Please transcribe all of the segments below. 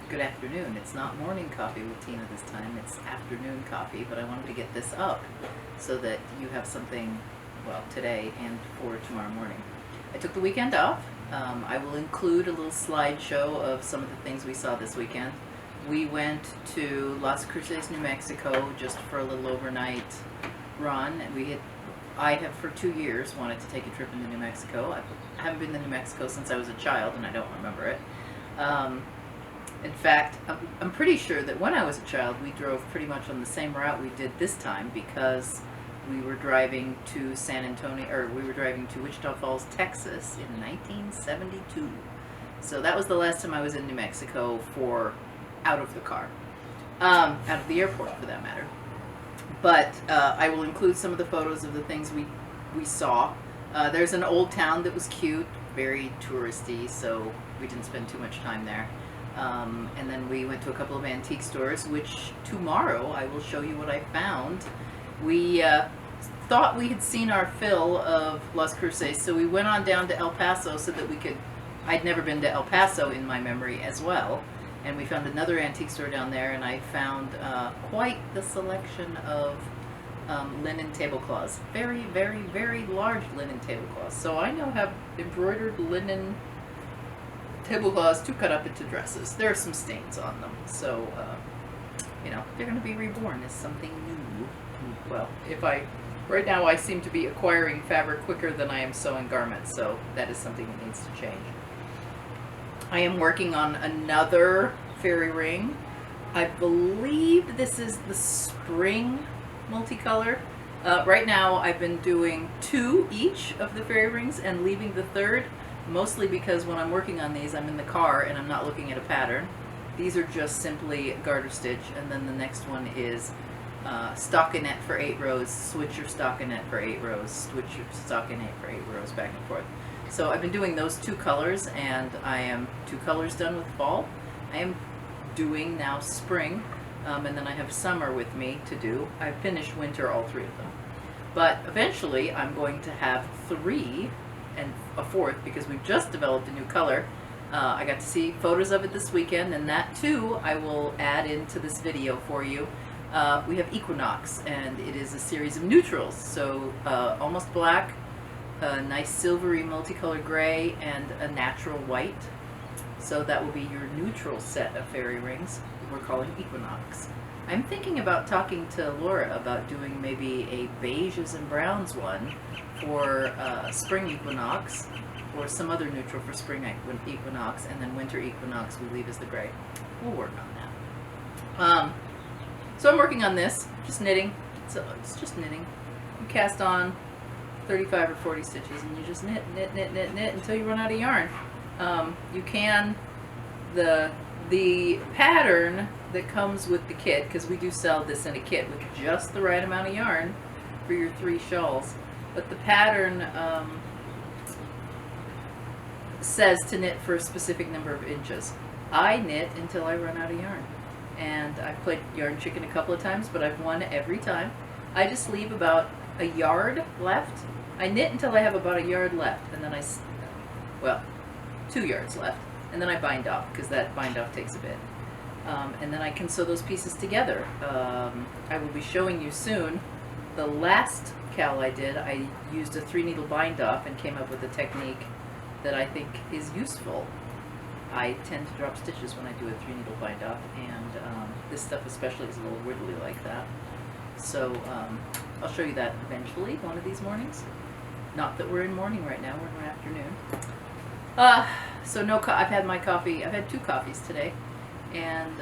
Good afternoon. It's not morning coffee with Tina this time, it's afternoon coffee, but I wanted to get this up so that you have something, well, today and for tomorrow morning. I took the weekend off. I will include a little slideshow of some of the things we saw this weekend. We went to Las Cruces, New Mexico, just for a little overnight run. I have for 2 years wanted to take a trip into New Mexico. I haven't been to New Mexico since I was a child, and I don't remember it. In fact, I'm pretty sure that when I was a child, we drove pretty much on the same route we did this time, because we were driving to we were driving to Wichita Falls, Texas in 1972. So that was the last time I was in New Mexico out of the car, out of the airport for that matter. But I will include some of the photos of the things we saw. There's an old town that was cute, very touristy, so we didn't spend too much time there. And then we went to a couple of antique stores, which tomorrow I will show you what I found. We thought we had seen our fill of Las Cruces, so we went on down to El Paso so that we could... I'd never been to El Paso in my memory as well. And we found another antique store down there, and I found quite the selection of linen tablecloths. Very, very, very large linen tablecloths. So I now have embroidered linen tablecloths to cut up into dresses. There are some stains on them, so they're going to be reborn as something new. Well, right now I seem to be acquiring fabric quicker than I am sewing garments, so that is something that needs to change. I am working on another fairy ring. I believe this is the spring multicolor. Right now I've been doing 2 each of the fairy rings and leaving the third, mostly because when I'm working on these I'm in the car and I'm not looking at a pattern. These are just simply garter stitch, and then the next one is stockinette for 8 rows, switch your stockinette for 8 rows, switch your stockinette for 8 rows, back and forth. So I've been doing those 2 colors, and I am 2 colors done with fall. I am doing now spring, and then I have summer with me to do. I've finished winter, all 3 of them. But eventually I'm going to have 3 and a 4th, because we've just developed a new color. I got to see photos of it this weekend, and that too I will add into this video for you. We have Equinox, and it is a series of neutrals, so almost black, a nice silvery multicolored gray, and a natural white. So that will be your neutral set of fairy rings we're calling Equinox. I'm thinking about talking to Laura about doing maybe a beiges and browns one for spring equinox, or some other neutral for spring equinox, and then winter equinox we leave as the gray. We'll work on that. So I'm working on this, just knitting. So it's just knitting. You cast on 35 or 40 stitches, and you just knit, knit, knit, knit, knit until you run out of yarn. You can, the pattern that comes with the kit, because we do sell this in a kit with just the right amount of yarn for your 3 shawls, but the pattern says to knit for a specific number of inches. I knit until I run out of yarn, and I've played yarn chicken a couple of times, but I've won every time. I just leave about a yard left. I knit until I have about a yard left, and then 2 yards left, and then I bind off, because that bind off takes a bit. And then I can sew those pieces together. I will be showing you soon. The last cowl I did, I used a 3-needle bind off and came up with a technique that I think is useful. I tend to drop stitches when I do a 3-needle bind off, and this stuff especially is a little wiggly like that. So I'll show you that eventually, one of these mornings. Not that we're in morning right now, we're in afternoon. So I've had my coffee. I've had 2 coffees today, and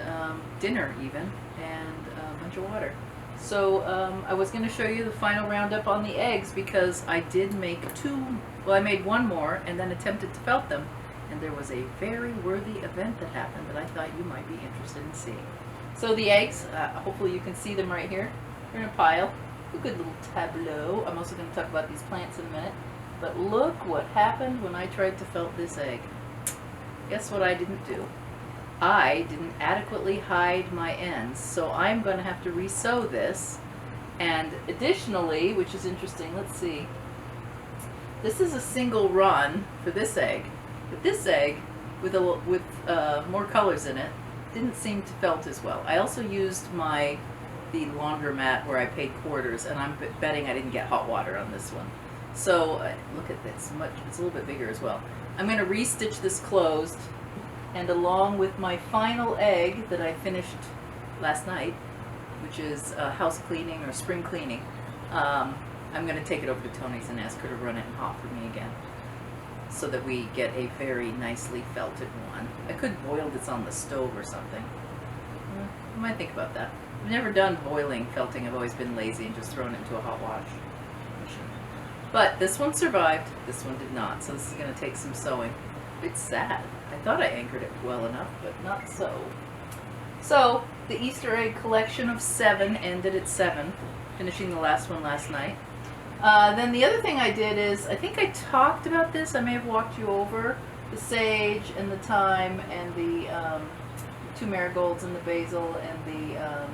dinner even, and a bunch of water. So I was going to show you the final roundup on the eggs, because I did make 2. Well, I made 1 more and then attempted to felt them, and there was a very worthy event that happened that I thought you might be interested in seeing. So the eggs, hopefully you can see them right here. They're in a pile. A good little tableau. I'm also going to talk about these plants in a minute. But look what happened when I tried to felt this egg. Guess what I didn't do? I didn't adequately hide my ends, so I'm going to have to re-sew this. And additionally, which is interesting, let's see. This is a single run for this egg, but this egg with more colors in it didn't seem to felt as well. I also used the laundromat where I paid quarters, and I'm betting I didn't get hot water on this one. So look at this, it's a little bit bigger as well. I'm going to restitch this closed, and along with my final egg that I finished last night, which is house cleaning or spring cleaning, I'm going to take it over to Tony's and ask her to run it in hot for me again, so that we get a very nicely felted one. I could boil this on the stove or something. I might think about that. I've never done boiling felting. I've always been lazy and just thrown it into a hot wash machine. But this one survived, this one did not, so this is going to take some sewing. It's sad. I thought I anchored it well enough, but not so. So, the Easter egg collection of 7 ended at 7, finishing the last one last night. Then the other thing I did is, I think I talked about this, I may have walked you over, the sage and the thyme and the 2 marigolds and the basil and the, oh,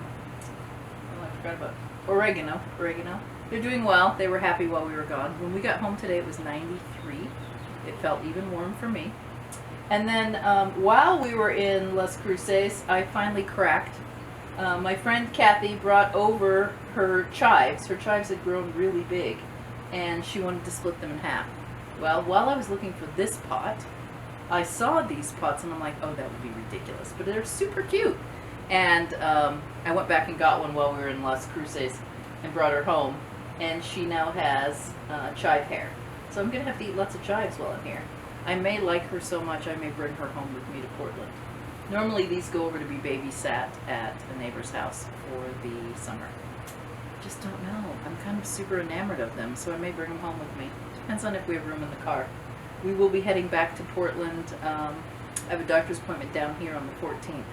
I forgot about oregano. They're doing well. They were happy while we were gone. When we got home today, it was 93. It felt even warm for me. And then while we were in Las Cruces, I finally cracked. My friend Kathy brought over her chives. Her chives had grown really big, and she wanted to split them in half. Well, while I was looking for this pot, I saw these pots, and I'm like, oh, that would be ridiculous. But they're super cute. And I went back and got one while we were in Las Cruces and brought her home. And she now has chive hair. So I'm going to have to eat lots of chives while I'm here. I may like her so much I may bring her home with me to Portland. Normally these go over to be babysat at a neighbor's house for the summer. Just don't know. I'm kind of super enamored of them, so I may bring them home with me. Depends on if we have room in the car. We will be heading back to Portland. I have a doctor's appointment down here on the 14th.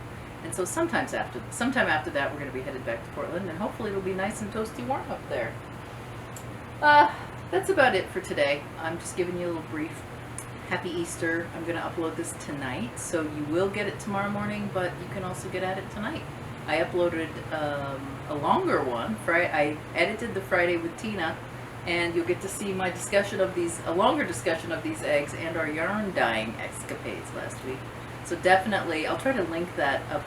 And so sometime after that, we're going to be headed back to Portland, and hopefully it'll be nice and toasty warm up there. That's about it for today. I'm just giving you a little brief. Happy Easter. I'm going to upload this tonight, so you will get it tomorrow morning, but you can also get at it tonight. I uploaded a longer one. I edited the Friday with Tina, and you'll get to see my discussion of a longer discussion of these eggs and our yarn dyeing escapades last week. So definitely, I'll try to link that up,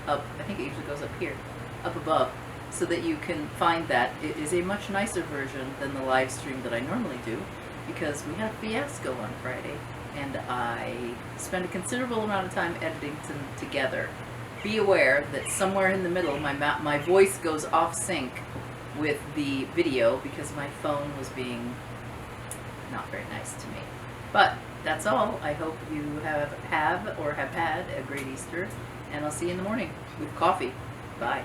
I think it usually goes up here, up above, so that you can find that. It is a much nicer version than the live stream that I normally do, because we had a fiasco on Friday, and I spent a considerable amount of time editing them together. Be aware that somewhere in the middle, my voice goes off sync with the video because my phone was being not very nice to me. But that's all. I hope you have or have had a great Easter, and I'll see you in the morning with coffee. Bye.